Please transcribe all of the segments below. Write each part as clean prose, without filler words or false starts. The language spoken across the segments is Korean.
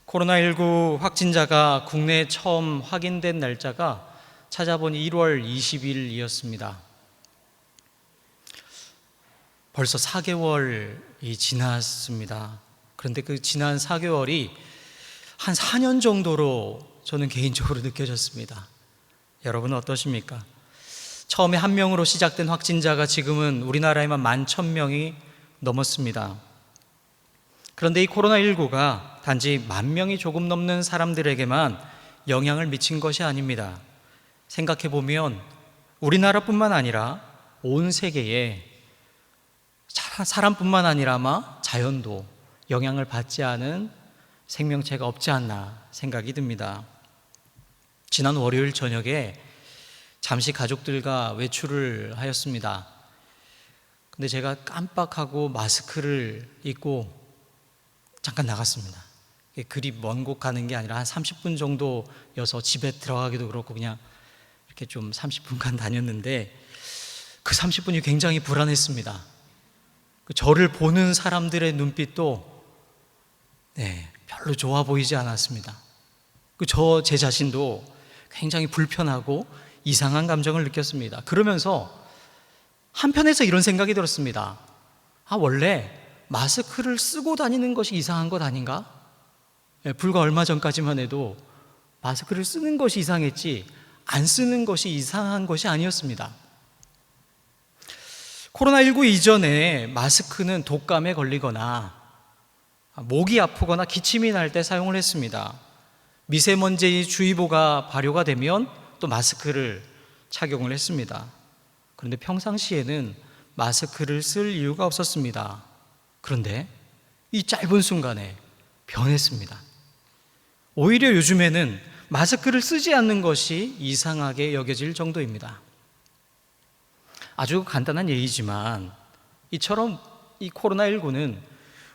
코로나19 확진자가 국내에 처음 확인된 날짜가 찾아보니 1월 20일이었습니다. 벌써 4개월이 지났습니다. 그런데 그 지난 4개월이 한 4년 정도로 저는 개인적으로 느껴졌습니다. 여러분은 어떠십니까? 처음에 1명으로 시작된 확진자가 지금은 우리나라에만 11,000명이 넘었습니다. 그런데 이 코로나19가 단지 10,000명이 조금 넘는 사람들에게만 영향을 미친 것이 아닙니다. 생각해보면 우리나라뿐만 아니라 온 세계에 사람뿐만 아니라 아마 자연도 영향을 받지 않은 생명체가 없지 않나 생각이 듭니다. 지난 월요일 저녁에 잠시 가족들과 외출을 하였습니다. 근데 제가 깜빡하고 마스크를 입고 잠깐 나갔습니다. 그리 먼 곳 가는 게 아니라 한 30분 정도여서 집에 들어가기도 그렇고 그냥 이렇게 좀 30분간 다녔는데 그 30분이 굉장히 불안했습니다. 저를 보는 사람들의 눈빛도 별로 좋아 보이지 않았습니다. 제 자신도 굉장히 불편하고 이상한 감정을 느꼈습니다. 그러면서 한편에서 이런 생각이 들었습니다. 원래 마스크를 쓰고 다니는 것이 이상한 것 아닌가? 불과 얼마 전까지만 해도 마스크를 쓰는 것이 이상했지 안 쓰는 것이 이상한 것이 아니었습니다. 코로나19 이전에 마스크는 독감에 걸리거나 목이 아프거나 기침이 날 때 사용을 했습니다. 미세먼지 주의보가 발효가 되면 또 마스크를 착용을 했습니다. 그런데 평상시에는 마스크를 쓸 이유가 없었습니다. 그런데 이 짧은 순간에 변했습니다. 오히려 요즘에는 마스크를 쓰지 않는 것이 이상하게 여겨질 정도입니다. 아주 간단한 예이지만 이처럼 이 코로나19는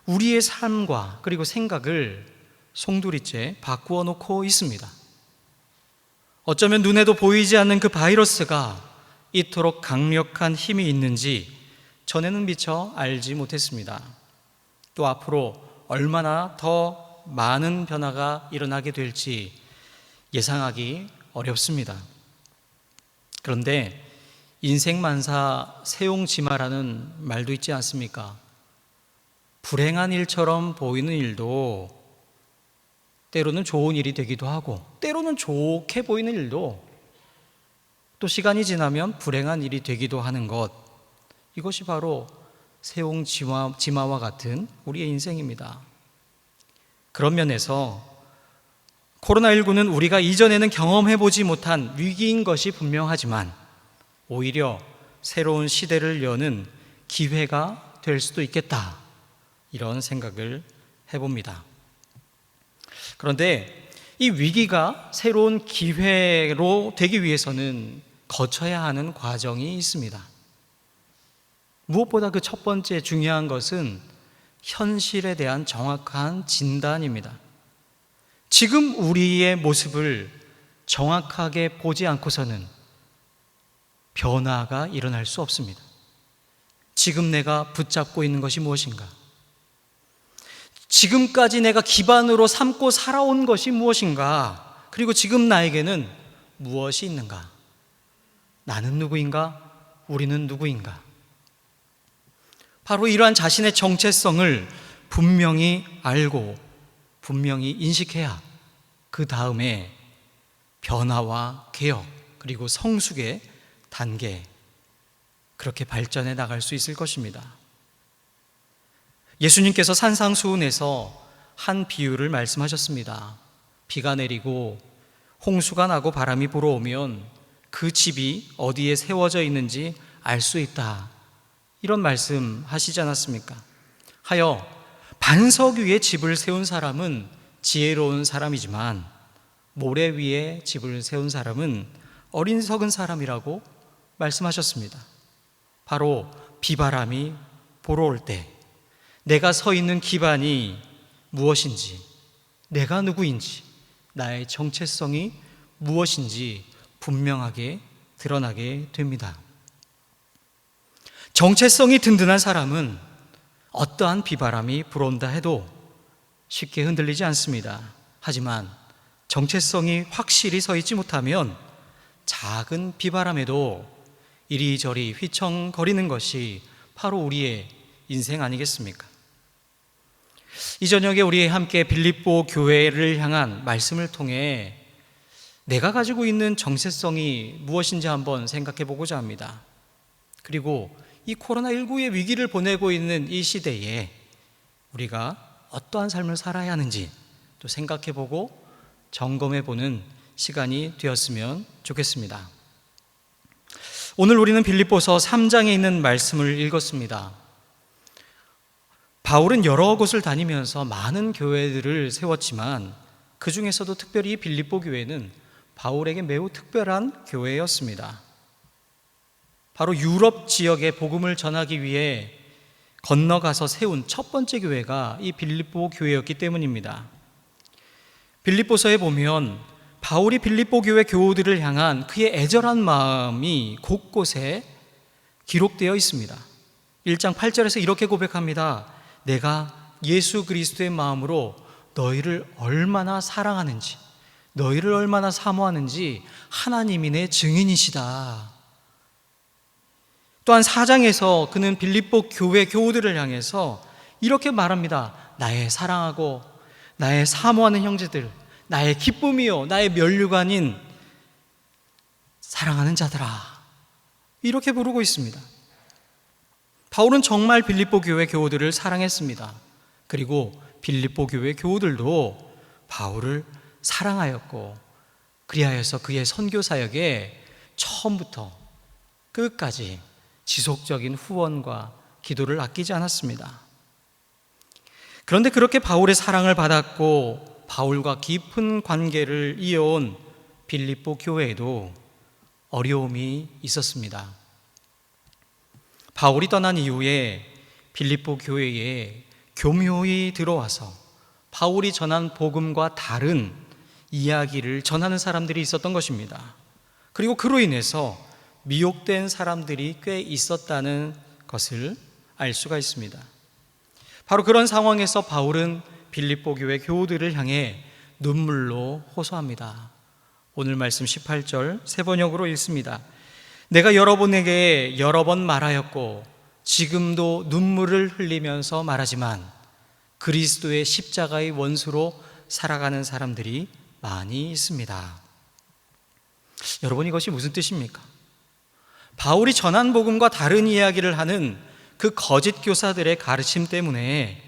우리의 삶과 그리고 생각을 송두리째 바꾸어 놓고 있습니다. 어쩌면 눈에도 보이지 않는 그 바이러스가 이토록 강력한 힘이 있는지 전에는 미처 알지 못했습니다. 또 앞으로 얼마나 더 많은 변화가 일어나게 될지 예상하기 어렵습니다. 그런데 인생만사 세옹지마라는 말도 있지 않습니까? 불행한 일처럼 보이는 일도 때로는 좋은 일이 되기도 하고 때로는 좋게 보이는 일도 또 시간이 지나면 불행한 일이 되기도 하는 것, 이것이 바로 세옹지마와 같은 우리의 인생입니다. 그런 면에서 코로나19는 우리가 이전에는 경험해보지 못한 위기인 것이 분명하지만 오히려 새로운 시대를 여는 기회가 될 수도 있겠다, 이런 생각을 해봅니다. 그런데 이 위기가 새로운 기회로 되기 위해서는 거쳐야 하는 과정이 있습니다. 무엇보다 그 첫 번째 중요한 것은 현실에 대한 정확한 진단입니다. 지금 우리의 모습을 정확하게 보지 않고서는 변화가 일어날 수 없습니다. 지금 내가 붙잡고 있는 것이 무엇인가? 지금까지 내가 기반으로 삼고 살아온 것이 무엇인가? 그리고 지금 나에게는 무엇이 있는가? 나는 누구인가? 우리는 누구인가? 바로 이러한 자신의 정체성을 분명히 알고 분명히 인식해야 그 다음에 변화와 개혁 그리고 성숙의 단계, 그렇게 발전해 나갈 수 있을 것입니다. 예수님께서 산상수훈에서 한 비유를 말씀하셨습니다. 비가 내리고 홍수가 나고 바람이 불어오면 그 집이 어디에 세워져 있는지 알 수 있다, 이런 말씀 하시지 않았습니까? 하여 반석 위에 집을 세운 사람은 지혜로운 사람이지만 모래 위에 집을 세운 사람은 어리석은 사람이라고 말씀하셨습니다. 바로 비바람이 불어올 때 내가 서 있는 기반이 무엇인지, 내가 누구인지, 나의 정체성이 무엇인지 분명하게 드러나게 됩니다. 정체성이 든든한 사람은 어떠한 비바람이 불어온다 해도 쉽게 흔들리지 않습니다. 하지만 정체성이 확실히 서 있지 못하면 작은 비바람에도 이리저리 휘청거리는 것이 바로 우리의 인생 아니겠습니까? 이 저녁에 우리 함께 빌립보 교회를 향한 말씀을 통해 내가 가지고 있는 정체성이 무엇인지 한번 생각해 보고자 합니다. 그리고 이 코로나19의 위기를 보내고 있는 이 시대에 우리가 어떠한 삶을 살아야 하는지 또 생각해 보고 점검해 보는 시간이 되었으면 좋겠습니다. 오늘 우리는 빌립보서 3장에 있는 말씀을 읽었습니다. 바울은 여러 곳을 다니면서 많은 교회들을 세웠지만 그 중에서도 특별히 이 빌립보 교회는 바울에게 매우 특별한 교회였습니다. 바로 유럽 지역에 복음을 전하기 위해 건너가서 세운 첫 번째 교회가 이 빌립보 교회였기 때문입니다. 빌립보서에 보면 바울이 빌립보 교회 교우들을 향한 그의 애절한 마음이 곳곳에 기록되어 있습니다. 1장 8절에서 이렇게 고백합니다. 내가 예수 그리스도의 마음으로 너희를 얼마나 사랑하는지, 너희를 얼마나 사모하는지 하나님이 내 증인이시다. 또한 4장에서 그는 빌립보 교회 교우들을 향해서 이렇게 말합니다. 나의 사랑하고 나의 사모하는 형제들, 나의 기쁨이요 나의 면류관인 사랑하는 자들아, 이렇게 부르고 있습니다. 바울은 정말 빌립보 교회 교우들을 사랑했습니다. 그리고 빌립보 교회 교우들도 바울을 사랑하였고 그리하여서 그의 선교 사역에 처음부터 끝까지 지속적인 후원과 기도를 아끼지 않았습니다. 그런데 그렇게 바울의 사랑을 받았고 바울과 깊은 관계를 이어온 빌립보 교회에도 어려움이 있었습니다. 바울이 떠난 이후에 빌립보 교회에 교묘히 들어와서 바울이 전한 복음과 다른 이야기를 전하는 사람들이 있었던 것입니다. 그리고 그로 인해서 미혹된 사람들이 꽤 있었다는 것을 알 수가 있습니다. 바로 그런 상황에서 바울은 빌립보 교회 교우들을 향해 눈물로 호소합니다. 오늘 말씀 18절 세 번역으로 읽습니다. 내가 여러분에게 여러 번 말하였고 지금도 눈물을 흘리면서 말하지만 그리스도의 십자가의 원수로 살아가는 사람들이 많이 있습니다. 여러분, 이것이 무슨 뜻입니까? 바울이 전한 복음과 다른 이야기를 하는 그 거짓 교사들의 가르침 때문에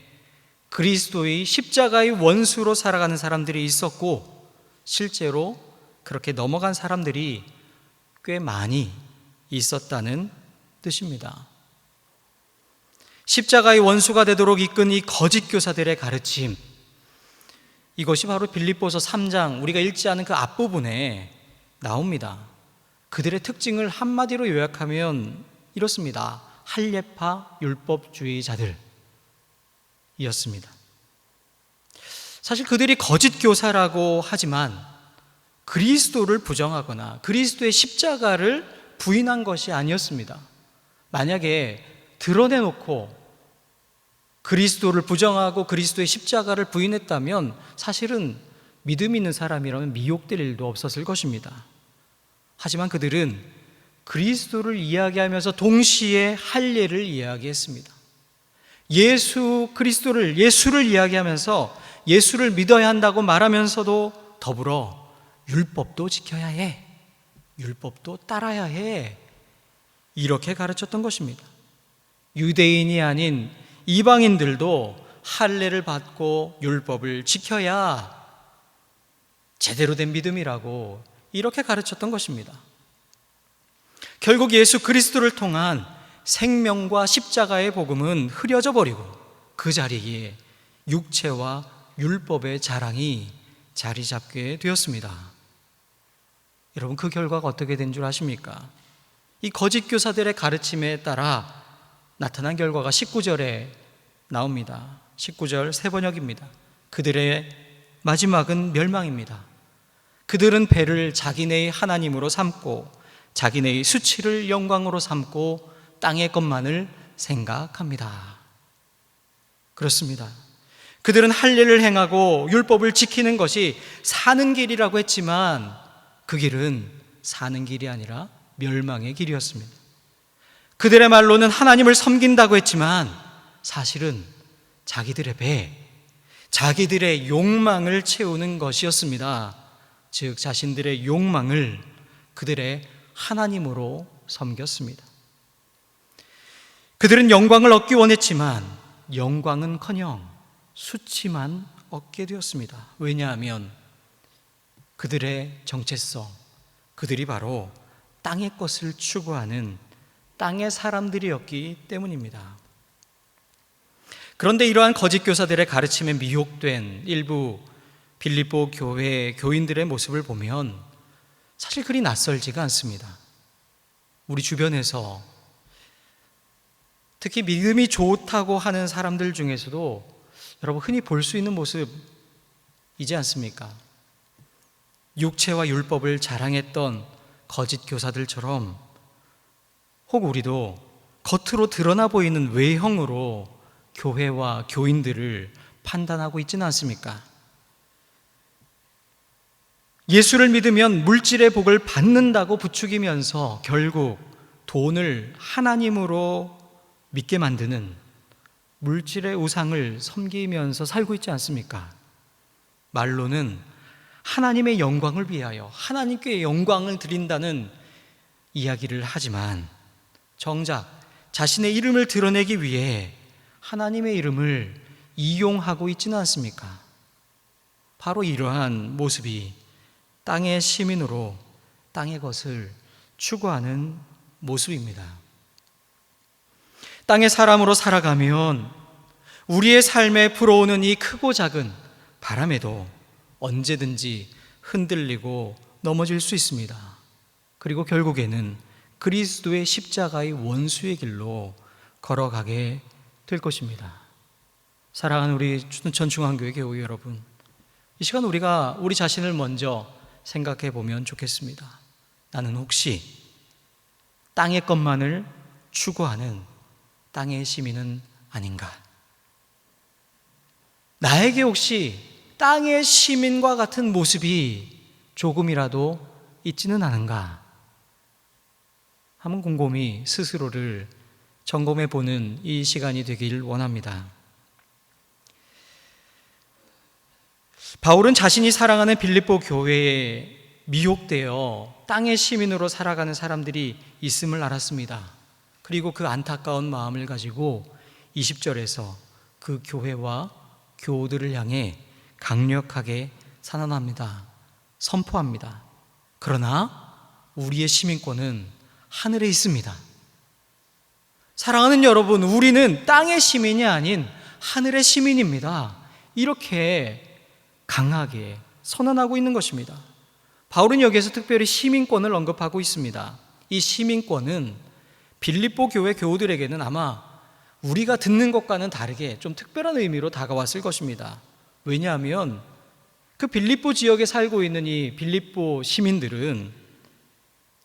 그리스도의 십자가의 원수로 살아가는 사람들이 있었고 실제로 그렇게 넘어간 사람들이 꽤 많이 있었다는 뜻입니다. 십자가의 원수가 되도록 이끈 이 거짓 교사들의 가르침, 이것이 바로 빌립보서 3장 우리가 읽지 않은 그 앞부분에 나옵니다. 그들의 특징을 한마디로 요약하면 이렇습니다. 할례파 율법주의자들이었습니다. 사실 그들이 거짓 교사라고 하지만 그리스도를 부정하거나 그리스도의 십자가를 부인한 것이 아니었습니다. 만약에 드러내놓고 그리스도를 부정하고 그리스도의 십자가를 부인했다면 사실은 믿음 있는 사람이라면 미혹될 일도 없었을 것입니다. 하지만 그들은 그리스도를 이야기하면서 동시에 할례를 이야기했습니다. 예수를 이야기하면서 예수를 믿어야 한다고 말하면서도 더불어 율법도 지켜야 해, 율법도 따라야 해, 이렇게 가르쳤던 것입니다. 유대인이 아닌 이방인들도 할례를 받고 율법을 지켜야 제대로 된 믿음이라고 이렇게 가르쳤던 것입니다. 결국 예수 그리스도를 통한 생명과 십자가의 복음은 흐려져 버리고 그 자리에 육체와 율법의 자랑이 자리 잡게 되었습니다. 여러분, 그 결과가 어떻게 된 줄 아십니까? 이 거짓 교사들의 가르침에 따라 나타난 결과가 19절에 나옵니다. 19절 세 번역입니다. 그들의 마지막은 멸망입니다. 그들은 배를 자기네의 하나님으로 삼고 자기네의 수치를 영광으로 삼고 땅의 것만을 생각합니다. 그렇습니다. 그들은 할례를 행하고 율법을 지키는 것이 사는 길이라고 했지만 그 길은 사는 길이 아니라 멸망의 길이었습니다. 그들의 말로는 하나님을 섬긴다고 했지만 사실은 자기들의 배, 자기들의 욕망을 채우는 것이었습니다. 즉 자신들의 욕망을 그들의 하나님으로 섬겼습니다. 그들은 영광을 얻기 원했지만 영광은커녕 수치만 얻게 되었습니다. 왜냐하면 그들의 정체성, 그들이 바로 땅의 것을 추구하는 땅의 사람들이었기 때문입니다. 그런데 이러한 거짓 교사들의 가르침에 미혹된 일부 빌립보 교회 교인들의 모습을 보면 사실 그리 낯설지가 않습니다. 우리 주변에서 특히 믿음이 좋다고 하는 사람들 중에서도 여러분 흔히 볼 수 있는 모습이지 않습니까? 육체와 율법을 자랑했던 거짓 교사들처럼 혹 우리도 겉으로 드러나 보이는 외형으로 교회와 교인들을 판단하고 있지는 않습니까? 예수를 믿으면 물질의 복을 받는다고 부추기면서 결국 돈을 하나님으로 믿게 만드는 물질의 우상을 섬기면서 살고 있지 않습니까? 말로는 하나님의 영광을 위하여 하나님께 영광을 드린다는 이야기를 하지만 정작 자신의 이름을 드러내기 위해 하나님의 이름을 이용하고 있지는 않습니까? 바로 이러한 모습이 땅의 시민으로 땅의 것을 추구하는 모습입니다. 땅의 사람으로 살아가면 우리의 삶에 불어오는 이 크고 작은 바람에도 언제든지 흔들리고 넘어질 수 있습니다. 그리고 결국에는 그리스도의 십자가의 원수의 길로 걸어가게 될 것입니다. 사랑하는 우리 전중앙교회 교우 여러분, 이 시간 우리가 우리 자신을 먼저 생각해 보면 좋겠습니다. 나는 혹시 땅의 것만을 추구하는 땅의 시민은 아닌가? 나에게 혹시 땅의 시민과 같은 모습이 조금이라도 있지는 않은가? 한번 곰곰이 스스로를 점검해 보는 이 시간이 되길 원합니다. 바울은 자신이 사랑하는 빌립보 교회에 미혹되어 땅의 시민으로 살아가는 사람들이 있음을 알았습니다. 그리고 그 안타까운 마음을 가지고 20절에서 그 교회와 교우들을 향해 강력하게 선언합니다. 선포합니다. 그러나 우리의 시민권은 하늘에 있습니다. 사랑하는 여러분, 우리는 땅의 시민이 아닌 하늘의 시민입니다. 이렇게 강하게 선언하고 있는 것입니다. 바울은 여기에서 특별히 시민권을 언급하고 있습니다. 이 시민권은 빌립보 교회 교우들에게는 아마 우리가 듣는 것과는 다르게 좀 특별한 의미로 다가왔을 것입니다. 왜냐하면 그 빌립보 지역에 살고 있는 이 빌립보 시민들은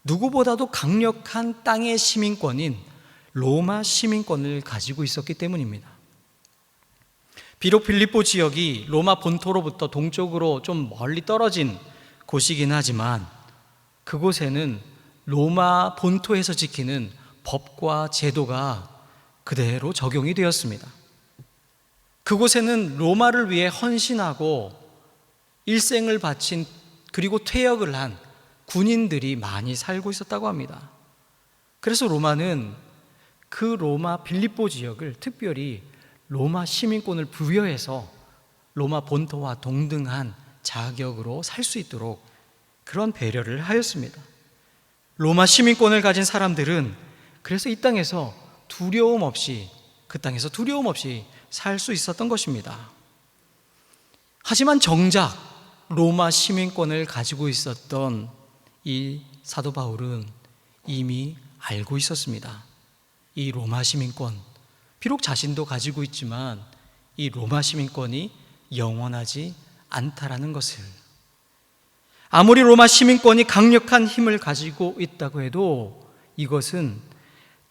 누구보다도 강력한 땅의 시민권인 로마 시민권을 가지고 있었기 때문입니다. 비록 빌립보 지역이 로마 본토로부터 동쪽으로 좀 멀리 떨어진 곳이긴 하지만 그곳에는 로마 본토에서 지키는 법과 제도가 그대로 적용이 되었습니다. 그곳에는 로마를 위해 헌신하고 일생을 바친 그리고 퇴역을 한 군인들이 많이 살고 있었다고 합니다. 그래서 로마는 그 로마 빌립보 지역을 특별히 로마 시민권을 부여해서 로마 본토와 동등한 자격으로 살 수 있도록 그런 배려를 하였습니다. 로마 시민권을 가진 사람들은 그래서 이 땅에서 두려움 없이 살 수 있었던 것입니다. 하지만 정작 로마 시민권을 가지고 있었던 이 사도 바울은 이미 알고 있었습니다. 이 로마 시민권, 비록 자신도 가지고 있지만 이 로마 시민권이 영원하지 않다라는 것을, 아무리 로마 시민권이 강력한 힘을 가지고 있다고 해도 이것은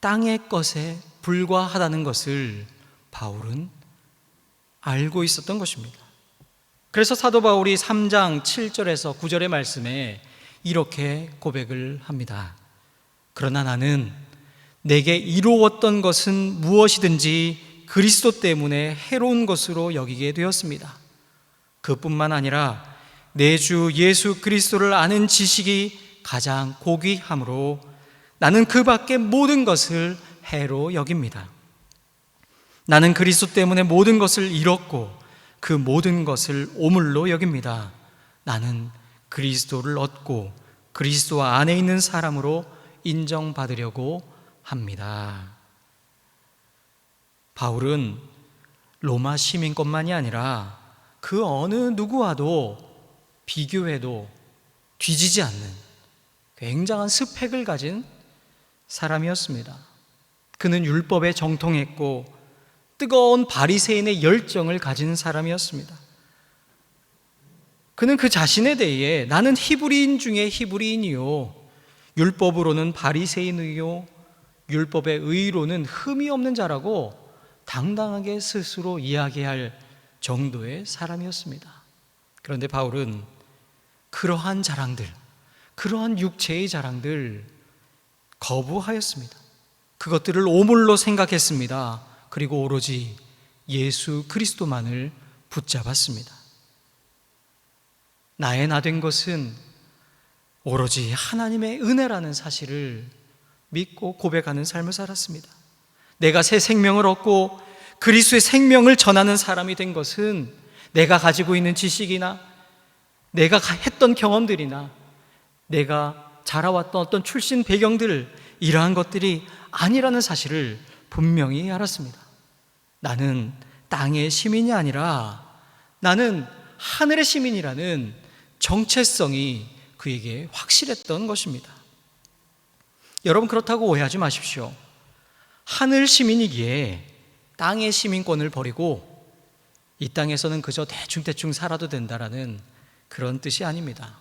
땅의 것에 불과하다는 것을 바울은 알고 있었던 것입니다. 그래서 사도 바울이 3장 7절에서 9절의 말씀에 이렇게 고백을 합니다. 그러나 나는 내게 이루었던 것은 무엇이든지 그리스도 때문에 해로운 것으로 여기게 되었습니다. 그뿐만 아니라 내 주 예수 그리스도를 아는 지식이 가장 고귀함으로 나는 그 밖의 모든 것을 해로 여깁니다. 나는 그리스도 때문에 모든 것을 잃었고 그 모든 것을 오물로 여깁니다. 나는 그리스도를 얻고 그리스도 안에 있는 사람으로 인정받으려고 합니다. 바울은 로마 시민권만이 아니라 그 어느 누구와도 비교해도 뒤지지 않는 굉장한 스펙을 가진 사람이었습니다. 그는 율법에 정통했고 뜨거운 바리새인의 열정을 가진 사람이었습니다. 그는 그 자신에 대해 나는 히브리인 중에 히브리인이요 율법으로는 바리새인이요 율법의 의로는 흠이 없는 자라고 당당하게 스스로 이야기할 정도의 사람이었습니다. 그런데 바울은 그러한 자랑들, 그러한 육체의 자랑들 거부하였습니다. 그것들을 오물로 생각했습니다. 그리고 오로지 예수 그리스도만을 붙잡았습니다. 나의 나 된 것은 오로지 하나님의 은혜라는 사실을 믿고 고백하는 삶을 살았습니다. 내가 새 생명을 얻고 그리스도의 생명을 전하는 사람이 된 것은 내가 가지고 있는 지식이나 내가 했던 경험들이나 내가 자라왔던 어떤 출신 배경들 이러한 것들이 아니라는 사실을 분명히 알았습니다. 나는 땅의 시민이 아니라 나는 하늘의 시민이라는 정체성이 그에게 확실했던 것입니다. 여러분 그렇다고 오해하지 마십시오. 하늘 시민이기에 땅의 시민권을 버리고 이 땅에서는 그저 대충대충 살아도 된다라는 그런 뜻이 아닙니다.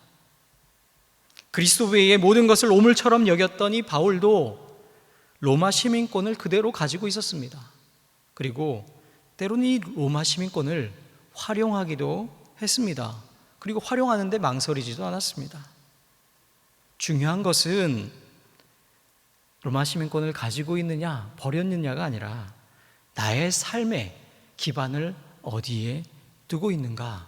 그리스도 외의 모든 것을 오물처럼 여겼던 이 바울도 로마 시민권을 그대로 가지고 있었습니다. 그리고 때로는 이 로마 시민권을 활용하기도 했습니다. 그리고 활용하는데 망설이지도 않았습니다. 중요한 것은 로마 시민권을 가지고 있느냐 버렸느냐가 아니라 나의 삶의 기반을 어디에 두고 있는가,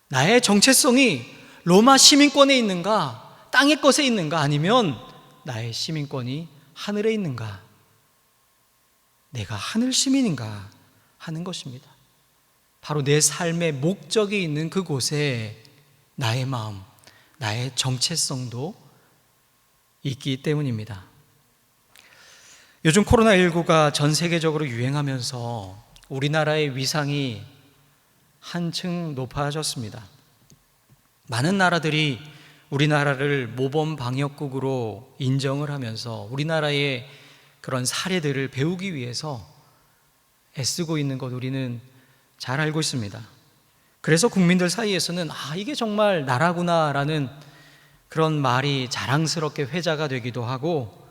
나의 정체성이 로마 시민권에 있는가 땅의 것에 있는가 아니면 나의 시민권이 하늘에 있는가, 내가 하늘 시민인가 하는 것입니다. 바로 내 삶의 목적이 있는 그곳에 나의 마음, 나의 정체성도 있기 때문입니다. 요즘 코로나19가 전 세계적으로 유행하면서 우리나라의 위상이 한층 높아졌습니다. 많은 나라들이 우리나라를 모범 방역국으로 인정을 하면서 우리나라의 그런 사례들을 배우기 위해서 애쓰고 있는 것 우리는 잘 알고 있습니다. 그래서 국민들 사이에서는 이게 정말 나라구나라는 그런 말이 자랑스럽게 회자가 되기도 하고,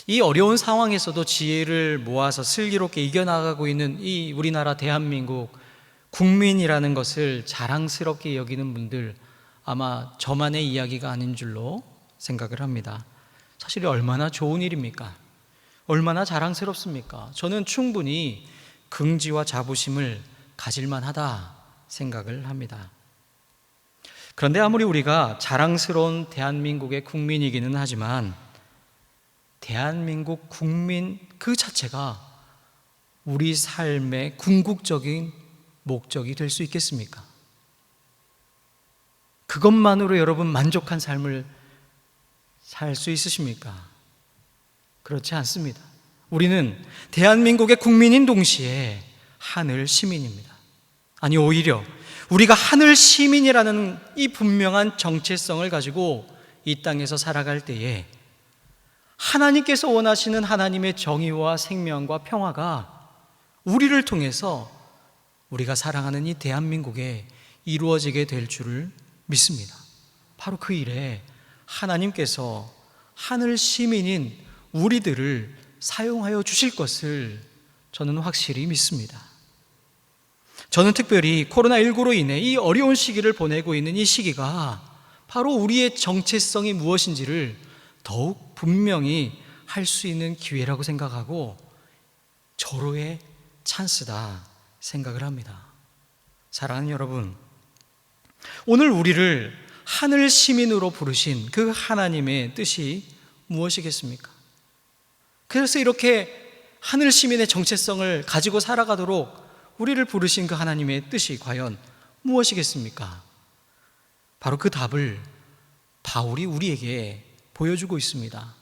이 어려운 상황에서도 지혜를 모아서 슬기롭게 이겨나가고 있는 이 우리나라 대한민국 국민이라는 것을 자랑스럽게 여기는 분들 아마 저만의 이야기가 아닌 줄로 생각을 합니다. 사실 얼마나 좋은 일입니까? 얼마나 자랑스럽습니까? 저는 충분히 긍지와 자부심을 가질만 하다 생각을 합니다. 그런데 아무리 우리가 자랑스러운 대한민국의 국민이기는 하지만 대한민국 국민 그 자체가 우리 삶의 궁극적인 목적이 될 수 있겠습니까? 그것만으로 여러분 만족한 삶을 살 수 있으십니까? 그렇지 않습니다. 우리는 대한민국의 국민인 동시에 하늘 시민입니다. 아니 오히려 우리가 하늘 시민이라는 이 분명한 정체성을 가지고 이 땅에서 살아갈 때에 하나님께서 원하시는 하나님의 정의와 생명과 평화가 우리를 통해서 우리가 사랑하는 이 대한민국에 이루어지게 될 줄을 믿습니다. 바로 그 일에 하나님께서 하늘 시민인 우리들을 사용하여 주실 것을 저는 확실히 믿습니다. 저는 특별히 코로나19로 인해 이 어려운 시기를 보내고 있는 이 시기가 바로 우리의 정체성이 무엇인지를 더욱 분명히 할 수 있는 기회라고 생각하고 절호의 찬스다 생각을 합니다. 사랑하는 여러분, 오늘 우리를 하늘 시민으로 부르신 그 하나님의 뜻이 무엇이겠습니까? 그래서 이렇게 하늘 시민의 정체성을 가지고 살아가도록 우리를 부르신 그 하나님의 뜻이 과연 무엇이겠습니까? 바로 그 답을 바울이 우리에게 보여주고 있습니다.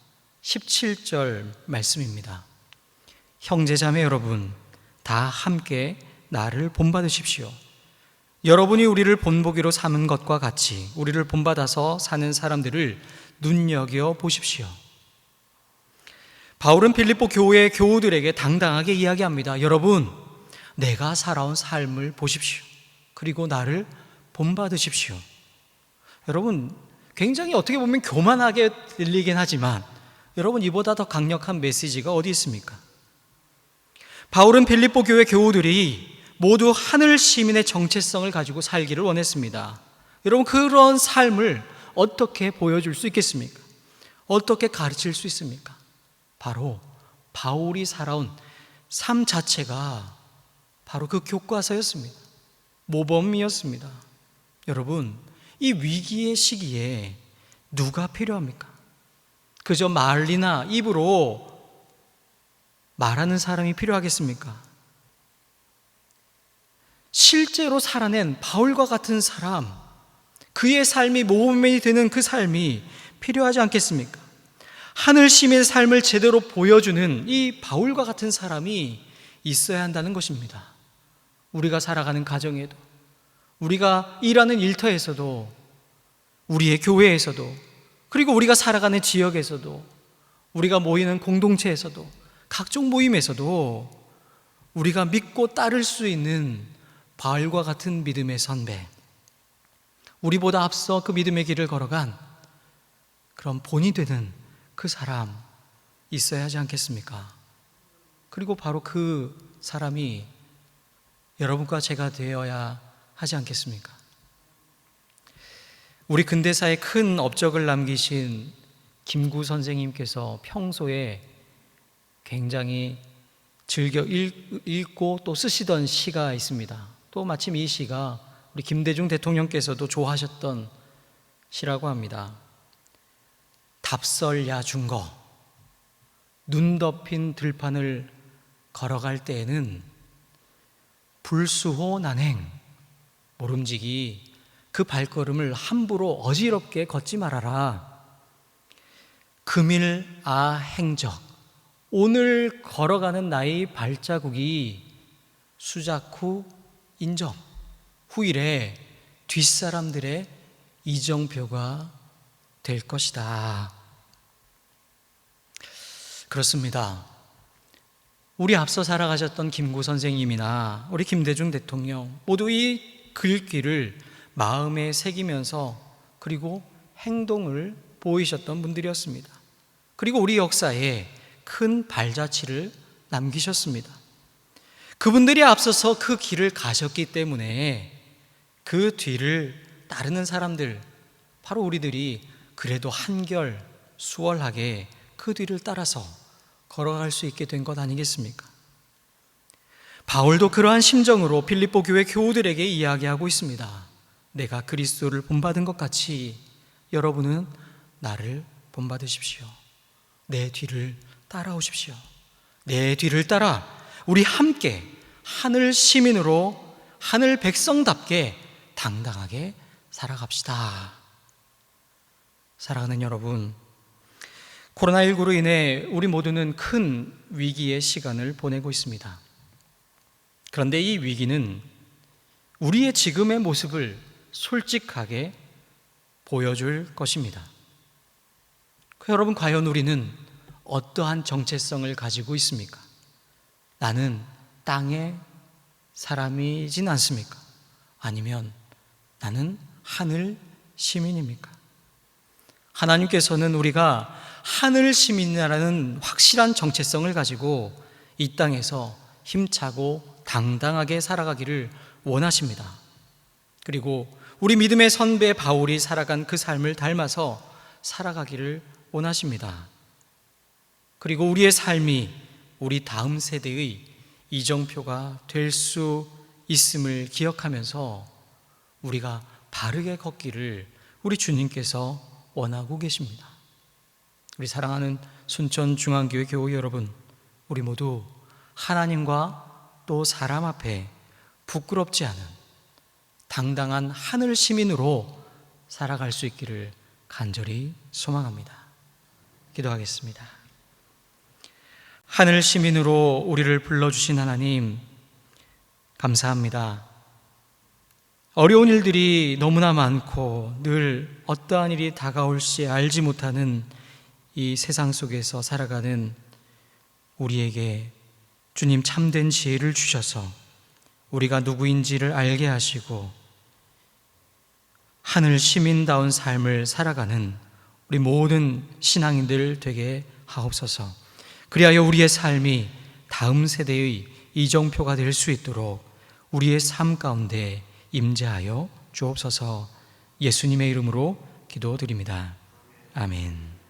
17절 말씀입니다. 형제자매 여러분, 다 함께 나를 본받으십시오. 여러분이 우리를 본보기로 삼은 것과 같이 우리를 본받아서 사는 사람들을 눈여겨 보십시오. 바울은 필립보 교회 교우들에게 당당하게 이야기합니다. 여러분, 내가 살아온 삶을 보십시오. 그리고 나를 본받으십시오. 여러분, 굉장히 어떻게 보면 교만하게 들리긴 하지만 여러분, 이보다 더 강력한 메시지가 어디 있습니까? 바울은 필립보 교회 교우들이 모두 하늘 시민의 정체성을 가지고 살기를 원했습니다. 여러분, 그런 삶을 어떻게 보여줄 수 있겠습니까? 어떻게 가르칠 수 있습니까? 바로 바울이 살아온 삶 자체가 바로 그 교과서였습니다. 모범이었습니다. 여러분, 이 위기의 시기에 누가 필요합니까? 그저 말이나 입으로 말하는 사람이 필요하겠습니까? 실제로 살아낸 바울과 같은 사람, 그의 삶이 모범이 되는 그 삶이 필요하지 않겠습니까? 하늘 시민의 삶을 제대로 보여주는 이 바울과 같은 사람이 있어야 한다는 것입니다. 우리가 살아가는 가정에도, 우리가 일하는 일터에서도, 우리의 교회에서도, 그리고 우리가 살아가는 지역에서도, 우리가 모이는 공동체에서도, 각종 모임에서도 우리가 믿고 따를 수 있는 바울과 같은 믿음의 선배, 우리보다 앞서 그 믿음의 길을 걸어간 그런 본이 되는 그 사람 있어야 하지 않겠습니까? 그리고 바로 그 사람이 여러분과 제가 되어야 하지 않겠습니까? 우리 근대사에 큰 업적을 남기신 김구 선생님께서 평소에 굉장히 즐겨 읽고 또 쓰시던 시가 있습니다. 또 마침 이 시가 우리 김대중 대통령께서도 좋아하셨던 시라고 합니다. 답설야 준거, 눈 덮인 들판을 걸어갈 때에는 불수호 난행, 모름지기 그 발걸음을 함부로 어지럽게 걷지 말아라. 금일 행적, 오늘 걸어가는 나의 발자국이 수작 후 인정, 후일에 뒷사람들의 이정표가 될 것이다. 그렇습니다. 우리 앞서 살아가셨던 김구 선생님이나 우리 김대중 대통령 모두 이 글귀를 마음에 새기면서 그리고 행동을 보이셨던 분들이었습니다. 그리고 우리 역사에 큰 발자취를 남기셨습니다. 그분들이 앞서서 그 길을 가셨기 때문에 그 뒤를 따르는 사람들, 바로 우리들이 그래도 한결 수월하게 그 뒤를 따라서 걸어갈 수 있게 된 것 아니겠습니까? 바울도 그러한 심정으로 필립보 교회 교우들에게 이야기하고 있습니다. 내가 그리스도를 본받은 것 같이 여러분은 나를 본받으십시오. 내 뒤를 따라오십시오. 내 뒤를 따라 우리 함께 하늘 시민으로 하늘 백성답게 당당하게 살아갑시다. 사랑하는 여러분, 코로나19로 인해 우리 모두는 큰 위기의 시간을 보내고 있습니다. 그런데 이 위기는 우리의 지금의 모습을 솔직하게 보여줄 것입니다. 여러분, 과연 우리는 어떠한 정체성을 가지고 있습니까? 나는 땅의 사람이진 않습니까? 아니면 나는 하늘 시민입니까? 하나님께서는 우리가 하늘 시민이라는 확실한 정체성을 가지고 이 땅에서 힘차고 당당하게 살아가기를 원하십니다. 그리고 우리 믿음의 선배 바울이 살아간 그 삶을 닮아서 살아가기를 원하십니다. 그리고 우리의 삶이 우리 다음 세대의 이정표가 될 수 있음을 기억하면서 우리가 바르게 걷기를 우리 주님께서 원하고 계십니다. 우리 사랑하는 순천중앙교회 교우 여러분, 우리 모두 하나님과 또 사람 앞에 부끄럽지 않은 당당한 하늘 시민으로 살아갈 수 있기를 간절히 소망합니다. 기도하겠습니다. 하늘 시민으로 우리를 불러주신 하나님, 감사합니다. 어려운 일들이 너무나 많고 늘 어떠한 일이 다가올지 알지 못하는 이 세상 속에서 살아가는 우리에게 주님 참된 지혜를 주셔서 우리가 누구인지를 알게 하시고 하늘 시민다운 삶을 살아가는 우리 모든 신앙인들 되게 하옵소서. 그리하여 우리의 삶이 다음 세대의 이정표가 될 수 있도록 우리의 삶 가운데 임재하여 주옵소서. 예수님의 이름으로 기도드립니다. 아멘.